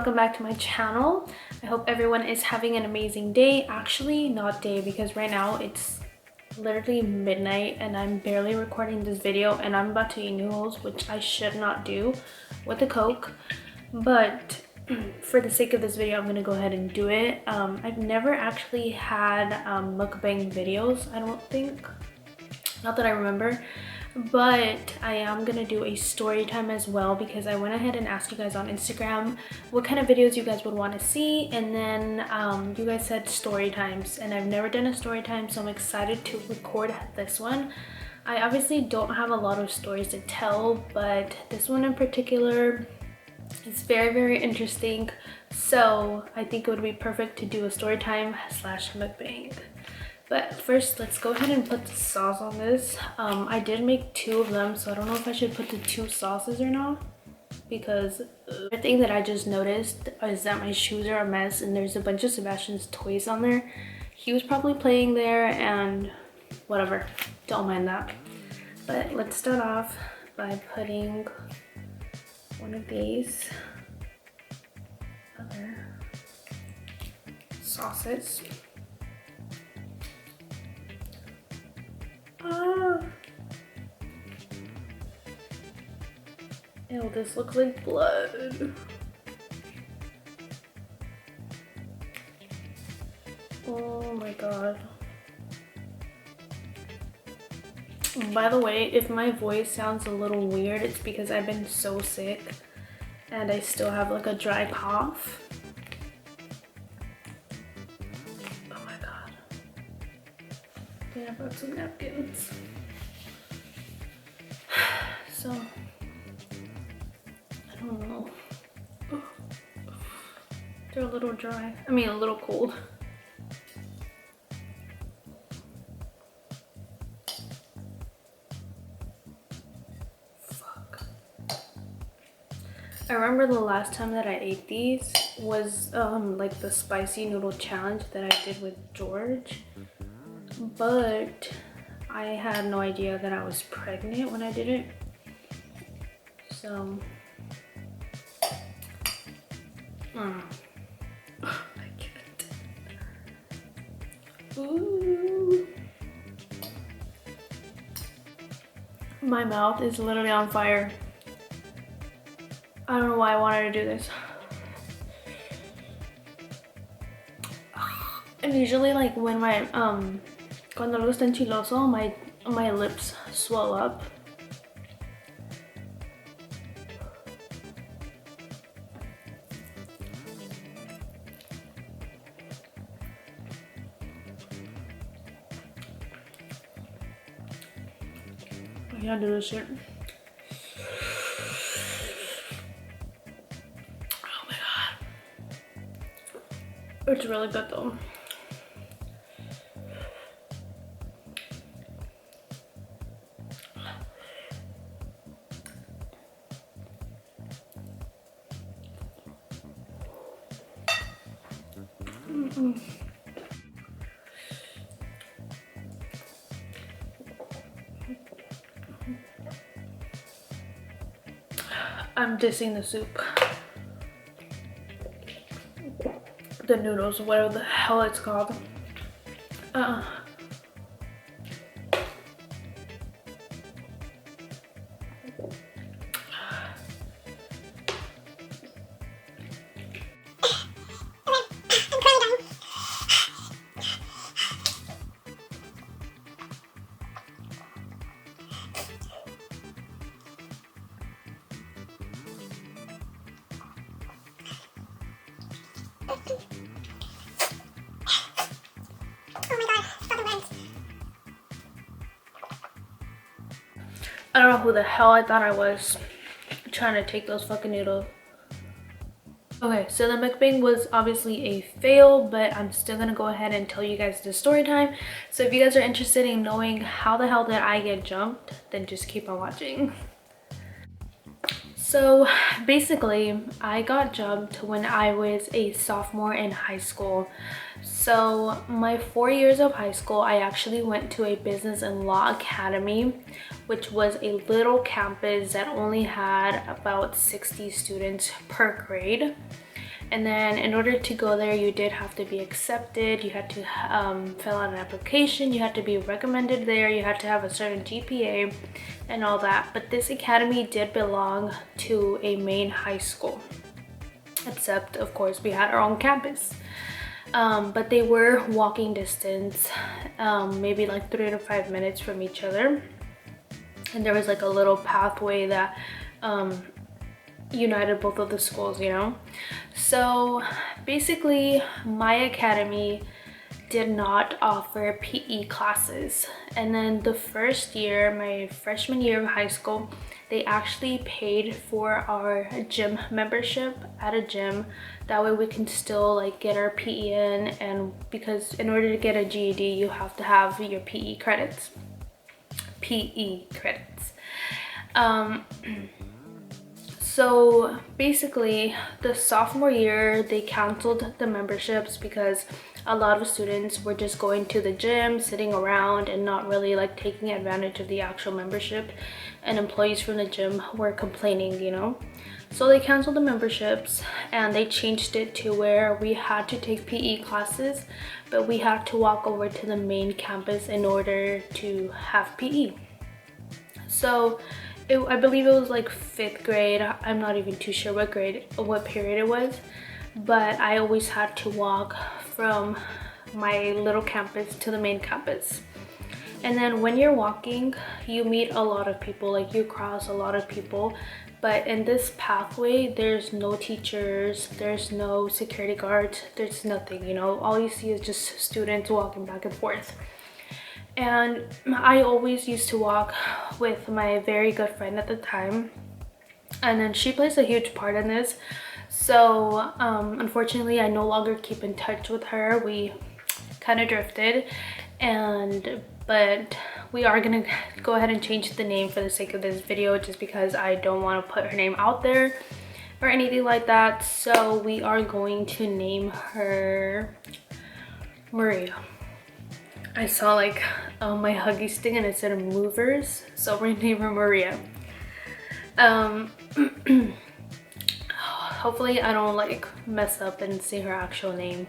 welcome back to my channel. I hope everyone is having an amazing day. Actually, not day, because right now it's literally midnight and I'm barely recording this video and I'm about to eat noodles, which I should not do, with a Coke. But for the sake of this video, I'm gonna go ahead and do it. I've never actually had mukbang videos, I don't think. Not that I remember. But I am gonna do a story time as well, because I went ahead and asked you guys on Instagram what kind of videos you guys would want to see, and then you guys said story times, and I've never done a story time, so I'm excited to record this one. I obviously don't have a lot of stories to tell, but this one in particular is very interesting, so I think it would be perfect to do a story time slash mukbang. But first, let's go ahead and put the sauce on this. I did make 2 of them, so I don't know if I should put the 2 sauces or not. Because the thing that I just noticed is that my shoes are a mess and there's a bunch of Sebastian's toys on there. He was probably playing there and whatever, don't mind that. But let's start off by putting one of these other sauces. Ew, this looks like blood. Oh my god. By the way, if my voice sounds a little weird, it's because I've been so sick and I still have like a dry cough. Oh my god. Yeah, I brought some napkins. So, I don't know. They're a little dry. I mean, a little cold. Fuck. I remember the last time that I ate these was like the spicy noodle challenge that I did with George. But I had no idea that I was pregnant when I did it. So I can't. Ooh. My mouth is literally on fire. I don't know why I wanted to do this. And usually, like, when my cuando algo está enchiloso, my lips swell up. I can't do this shit. Oh my god. It's really good though. I'm dissing the soup. The noodles, whatever the hell it's called. I don't know who the hell I thought I was trying to take those fucking noodles. Okay, so the mukbang was obviously a fail, but I'm still gonna go ahead and tell you guys the story time. So if you guys are interested in knowing how the hell did I get jumped, then just keep on watching. So basically, I got jumped when I was a sophomore in high school. So my 4 years of high school, I actually went to a business and law academy, which was a little campus that only had about 60 students per grade. And then in order to go there, you did have to be accepted. You had to fill out an application. You had to be recommended there. You had to have a certain GPA and all that. But this academy did belong to a main high school, except of course we had our own campus. But they were walking distance, maybe like 3 to 5 minutes from each other. And there was like a little pathway that united both of the schools, you know. So basically my academy did not offer PE classes, and then the first year, my freshman year of high school, they actually paid for our gym membership at a gym. That way we can still like get our PE in, and because in order to get a GED you have to have your PE credits. So basically the sophomore year they canceled the memberships because a lot of students were just going to the gym, sitting around, and not really like taking advantage of the actual membership, and employees from the gym were complaining, you know. So they canceled the memberships and they changed it to where we had to take PE classes, but we had to walk over to the main campus in order to have PE. So I believe it was like 5th grade. I'm not even too sure what period it was, but I always had to walk from my little campus to the main campus. And then when you're walking, you meet a lot of people, like you cross a lot of people. But in this pathway, there's no teachers, there's no security guards, there's nothing, you know. All you see is just students walking back and forth. And I always used to walk with my very good friend at the time, and then she plays a huge part in this. So unfortunately I no longer keep in touch with her. We kind of drifted, but we are gonna go ahead and change the name for the sake of this video, just because I don't want to put her name out there or anything like that. So we are going to name her Maria. I saw like my Huggies thing and it said movers, so we're gonna name her Maria. Hopefully I don't like mess up and say her actual name.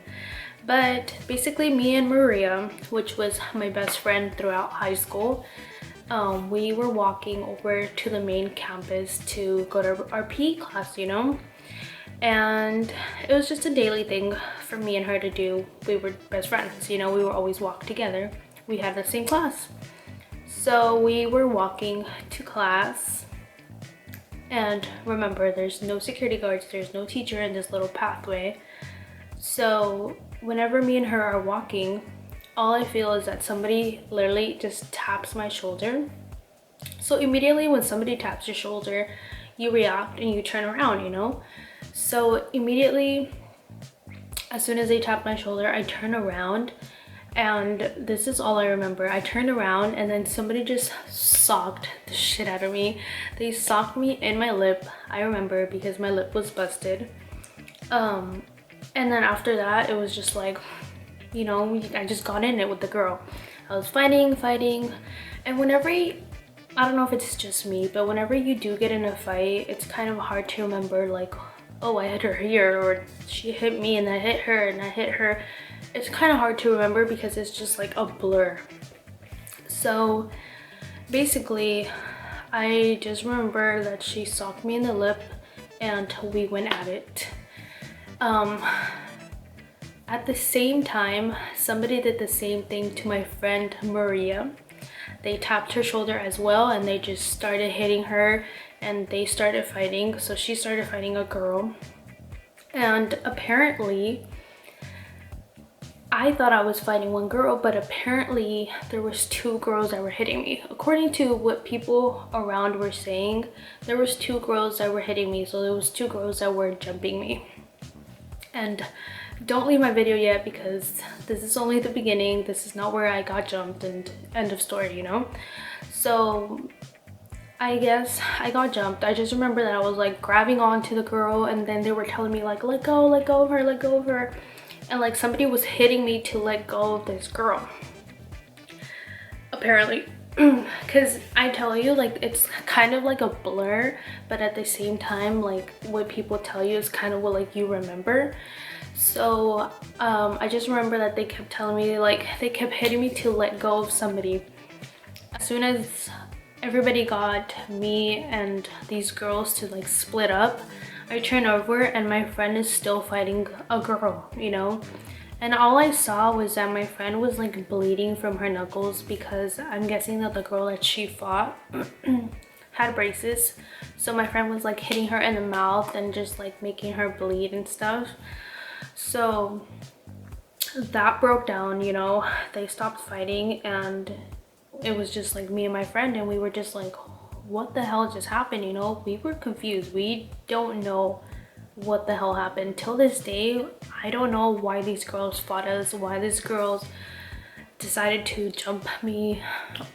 But basically me and Maria, which was my best friend throughout high school, we were walking over to the main campus to go to our PE class, you know. And it was just a daily thing for me and her to do. We were best friends, you know, we would always walk together. We had the same class. So we were walking to class, and remember, there's no security guards, there's no teacher in this little pathway. So whenever me and her are walking, all I feel is that somebody literally just taps my shoulder. So immediately when somebody taps your shoulder, you react and you turn around, you know. So immediately, as soon as they tapped my shoulder, I turn around, and this is all I remember. I turned around and then somebody just socked the shit out of me. They socked me in my lip, I remember, because my lip was busted. And then after that, it was just like, you know, I just got in it with the girl. I was fighting, and whenever I don't know if it's just me, but whenever you do get in a fight, it's kind of hard to remember like, oh, I hit her here, or she hit me and I hit her and I hit her. It's kind of hard to remember because it's just like a blur. So basically I just remember that she socked me in the lip and we went at it. At the same time, somebody did the same thing to my friend Maria. They tapped her shoulder as well, and they just started hitting her, and they started fighting. So she started fighting a girl, and apparently I thought I was fighting one girl, but apparently there was 2 girls that were hitting me. According to what people around were saying, there was 2 girls that were hitting me. So there was 2 girls that were jumping me. And don't leave my video yet, because this is only the beginning. This is not where I got jumped and end of story, you know. So I guess I got jumped. I just remember that I was like grabbing onto the girl, and then they were telling me like, let go of her, let go of her. And like somebody was hitting me to let go of this girl, apparently. because I tell you, like, it's kind of like a blur, but at the same time, like, what people tell you is kind of what, like, you remember. So I just remember that they kept telling me, like, they kept hitting me to let go of somebody. As soon as everybody got me and these girls to, like, split up, I turn over and my friend is still fighting a girl, you know. And all I saw was that my friend was, like, bleeding from her knuckles, because I'm guessing that the girl that she fought had braces. So my friend was, like, hitting her in the mouth and just, like, making her bleed and stuff. So that broke down, you know. They stopped fighting and it was just, like, me and my friend, and we were just like, what the hell just happened, you know? We were confused. We don't know what the hell happened. Till this day, I don't know why these girls fought us, why these girls decided to jump me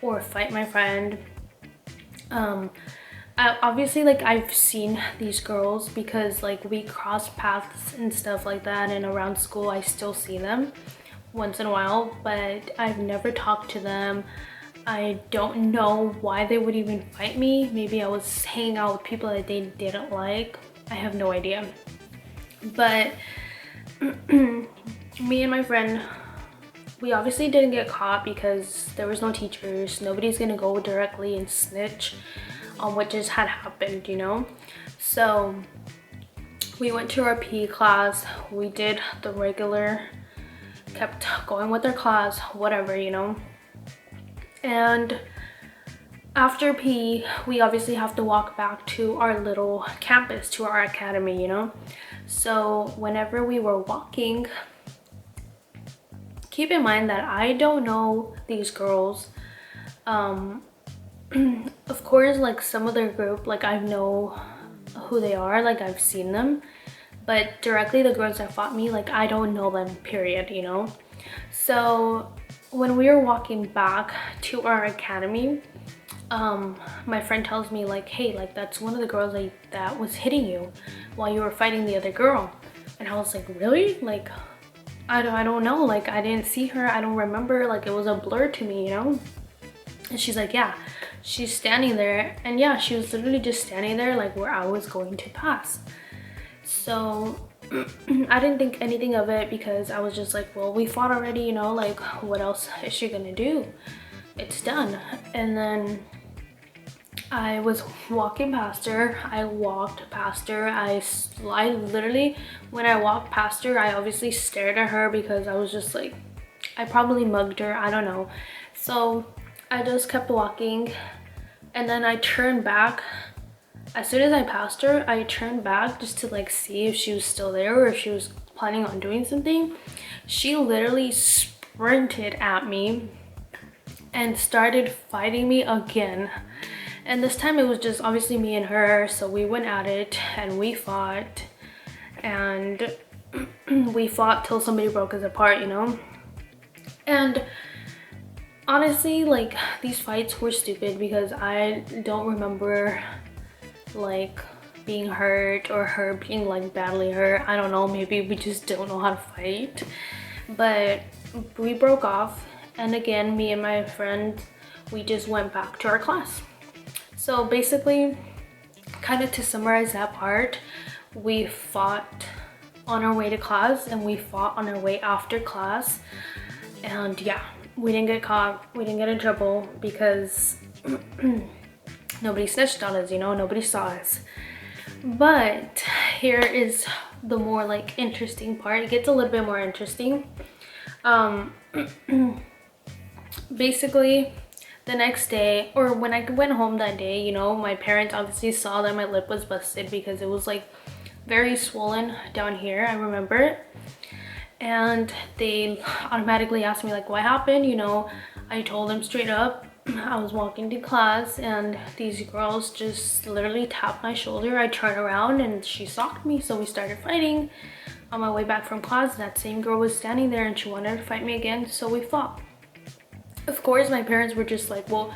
or fight my friend. Obviously, like, I've seen these girls because, like, we cross paths and stuff like that, and around school I still see them once in a while, but I've never talked to them. I don't know why they would even fight me. Maybe I was hanging out with people that they didn't like. I have no idea. But me and my friend, we obviously didn't get caught because there was no teachers. Nobody's gonna go directly and snitch on what just had happened, you know. So we went to our PE class. We did the regular, kept going with our class, whatever, you know. And after PE, we obviously have to walk back to our little campus, to our academy, you know. So whenever we were walking, keep in mind that I don't know these girls. Of course, like, some of their group, like, I know who they are, like, I've seen them, but directly the girls that fought me, like, I don't know them, period, you know. So when we were walking back to our academy, my friend tells me, like, hey, like, that's one of the girls that was hitting you while you were fighting the other girl. And I was like, really? Like, I don't know, like, I didn't see her, I don't remember, like, it was a blur to me, you know. And she's like, yeah, she's standing there. And yeah, she was literally just standing there, like, where I was going to pass. So I didn't think anything of it, because I was just like, well, we fought already, you know, like, what else is she gonna do? It's done. And then I was walking past her. I walked past her. I literally, when I walked past her, I obviously stared at her because I was just like, I probably mugged her, I don't know. So I just kept walking, and then I turned back. As soon as I passed her, I turned back just to, like, see if she was still there or if she was planning on doing something. She literally sprinted at me and started fighting me again. And this time it was just obviously me and her, so we went at it and we fought. And we fought till somebody broke us apart, you know. And honestly, like, these fights were stupid because I don't remember, like, being hurt or her being, like, badly hurt. I don't know, maybe we just don't know how to fight. But we broke off, and again, me and my friend, we just went back to our class. So basically, kind of to summarize that part, we fought on our way to class and we fought on our way after class. And yeah, we didn't get caught, we didn't get in trouble because nobody snitched on us, you know, nobody saw us. But here is the more, like, interesting part. It gets a little bit more interesting. Basically, the next day, or when I went home that day, you know, my parents obviously saw that my lip was busted because it was, like, very swollen down here. I remember it. And they automatically asked me, like, what happened, you know. I told them straight up. I was walking to class and these girls just literally tapped my shoulder. I turned around and she socked me, so we started fighting. On my way back from class, that same girl was standing there and she wanted to fight me again, so we fought. Of course, my parents were just like, well,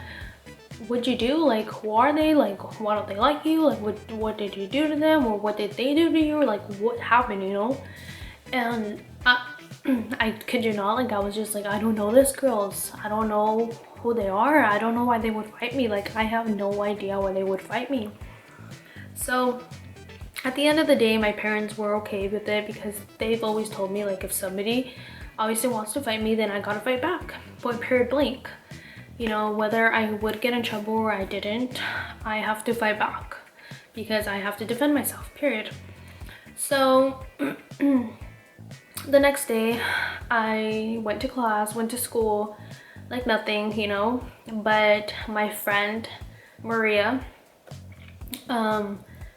what'd you do? Like, who are they? Like, why don't they like you? Like, what did you do to them? Or what did they do to you? Like, what happened, you know? And I kid you not, like I was just like, I don't know these girls, I don't know who they are, I don't know why they would fight me, like I have no idea why they would fight me. So at the end of the day, my parents were okay with it because they've always told me, like, if somebody obviously wants to fight me, then I gotta fight back, point period blank. You know, whether I would get in trouble or I didn't, I have to fight back because I have to defend myself, period. So the next day I went to class, went to school like nothing, you know. But my friend Maria,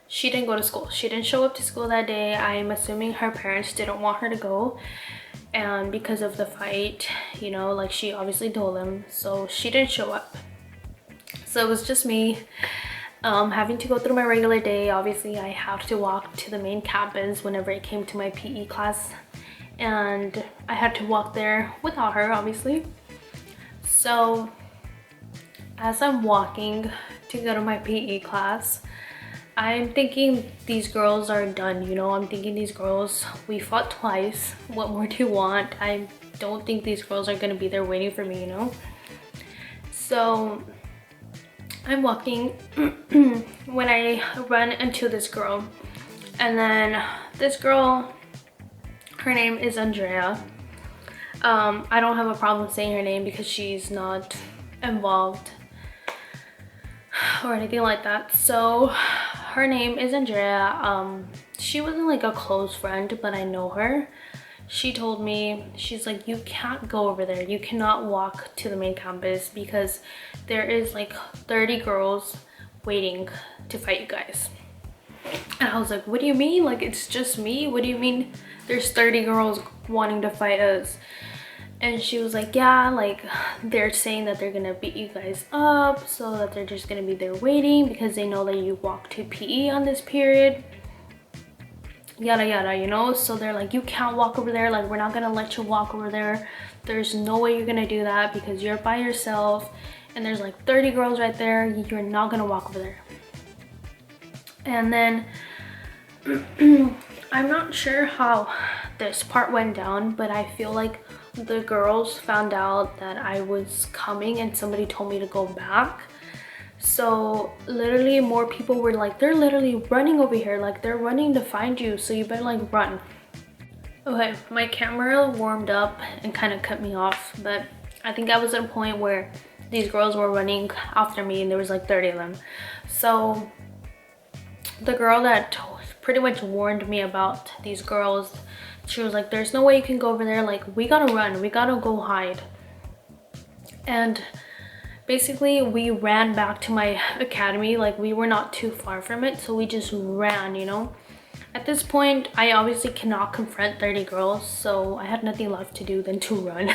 she didn't go to school. She didn't show up to school that day. I'm assuming her parents didn't want her to go, and because of the fight, you know, like she obviously told them, so she didn't show up. So it was just me having to go through my regular day. Obviously I have to walk to the main campus whenever it came to my PE class, and I had to walk there without her, obviously. So as I'm walking to go to my PE class, I'm thinking these girls are done, you know. I'm thinking these girls, we fought twice, what more do you want? I don't think these girls are gonna be there waiting for me, you know. So I'm walking when I run into this girl, and then this girl, her name is Andrea. I don't have a problem saying her name because she's not involved or anything like that. So her name is Andrea. She wasn't like a close friend, but I know her. She told me, she's like, you can't go over there, you cannot walk to the main campus because there is like 30 girls waiting to fight you guys. And I was like, what do you mean? Like, it's just me? What do you mean there's 30 girls wanting to fight us? And she was like, yeah, like they're saying that they're gonna beat you guys up, so that they're just gonna be there waiting because they know that you walk to PE on this period, yada yada, you know. So they're like, you can't walk over there, like we're not gonna let you walk over there, there's no way you're gonna do that because you're by yourself and there's like 30 girls right there, you're not gonna walk over there. And then I'm not sure how this part went down, but I feel like the girls found out that I was coming and somebody told me to go back. So literally more people were like, they're literally running over here, like they're running to find you, so you better like run. Okay, my camera warmed up and kind of cut me off, but I think I was at a point where these girls were running after me and there was like 30 of them. So the girl that pretty much warned me about these girls, she was like, there's no way you can go over there, like we gotta run, we gotta go hide. And basically we ran back to my academy, like we were not too far from it, so we just ran, you know. At this point I obviously cannot confront 30 girls, so I had nothing left to do than to run.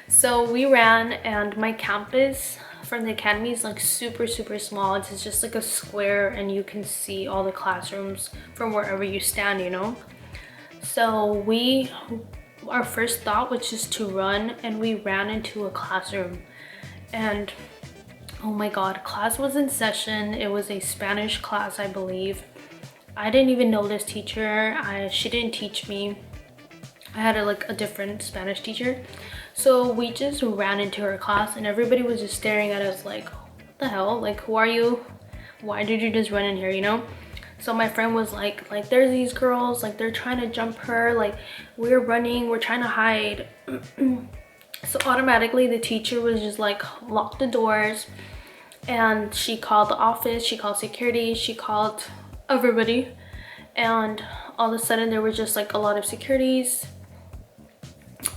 So we ran, and my campus from the academy is like super small. It's just like a square and you can see all the classrooms from wherever you stand, you know. So our first thought was just to run, and we ran into a classroom, and oh my god, class was in session. It was a Spanish class, I believe. I didn't even know this teacher. She didn't teach me. I had a different Spanish teacher. So we just ran into her class and everybody was just staring at us like, what the hell? Like, who are you? Why did you just run in here, you know? So my friend was like there's these girls, like they're trying to jump her, like we're running, we're trying to hide. So automatically the teacher was just like, lock the doors, and she called the office, she called security, she called everybody, and all of a sudden there was just like a lot of securities.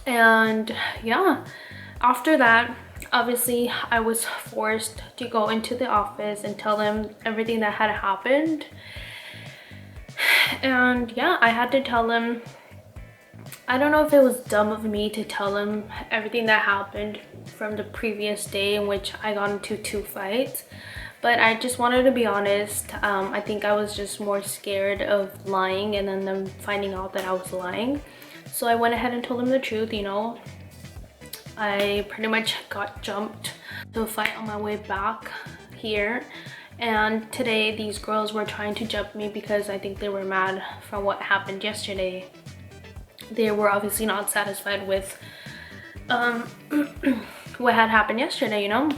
And yeah, after that obviously I was forced to go into the office and tell them everything that had happened. And yeah, I had to tell them, I don't know if it was dumb of me to tell them everything that happened from the previous day in which I got into 2 fights, but I just wanted to be honest. I think I was just more scared of lying and then them finding out that I was lying. So I went ahead and told them the truth, you know. I pretty much got jumped to a fight on my way back here, and today these girls were trying to jump me because I think they were mad from what happened yesterday. they were obviously not satisfied with what had happened yesterday, you know.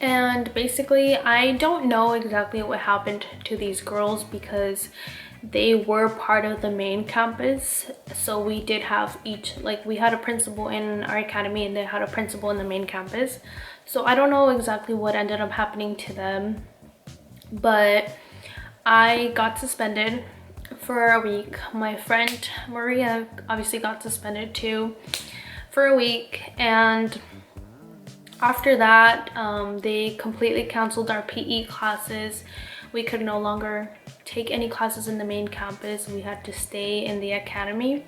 And basically, I don't know exactly what happened to these girls because they were part of the main campus. So we did have each, like, we had a principal in our academy and they had a principal in the main campus. So I don't know exactly what ended up happening to them, but I got suspended for a week. My friend Maria obviously got suspended too for a week, and after that they completely canceled our PE classes. We could no longer take any classes in the main campus. We had to stay in the academy,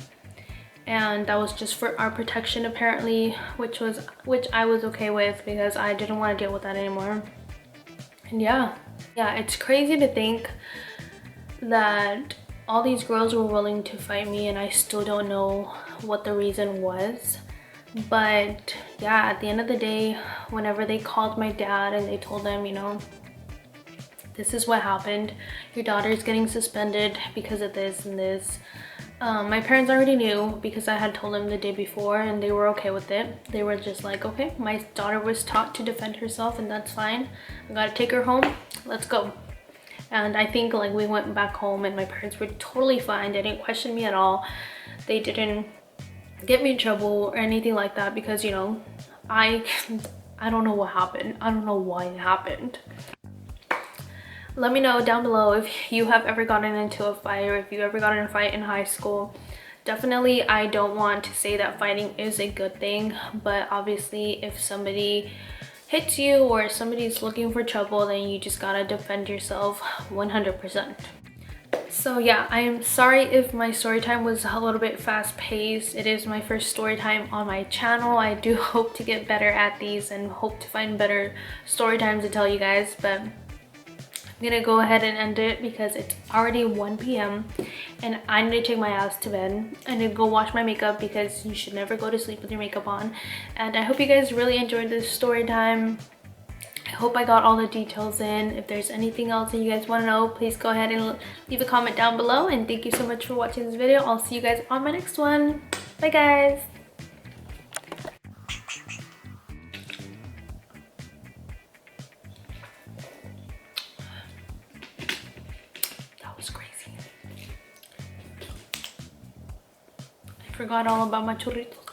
and that was just for our protection apparently, which I was okay with because I didn't want to deal with that anymore. And yeah, it's crazy to think that all these girls were willing to fight me and I still don't know what the reason was. But yeah, at the end of the day, whenever they called my dad and they told him, you know, this is what happened, your daughter is getting suspended because of this and this, my parents already knew because I had told them the day before and they were okay with it. They were just like, okay, my daughter was taught to defend herself and that's fine. I gotta take her home, let's go. And I think like we went back home and my parents were totally fine. They didn't question me at all. They didn't get me in trouble or anything like that because, you know, I don't know what happened. I don't know why it happened. Let me know down below if you have ever gotten into a fight or if you ever got in a fight in high school. Definitely, I don't want to say that fighting is a good thing, but obviously if somebody hits you or somebody's looking for trouble, then you just gotta defend yourself 100%. So yeah, I am sorry if my story time was a little bit fast paced. It is my first story time on my channel. I do hope to get better at these and hope to find better story times to tell you guys, but I'm gonna go ahead and end it because it's already 1 p.m. and I need to take my ass to bed. I need to go wash my makeup because you should never go to sleep with your makeup on. And I hope you guys really enjoyed this story time. I hope I got all the details in. If there's anything else that you guys want to know, please go ahead and leave a comment down below. And thank you so much for watching this video. I'll see you guys on my next one. Bye guys. That was crazy. I forgot all about my churritos.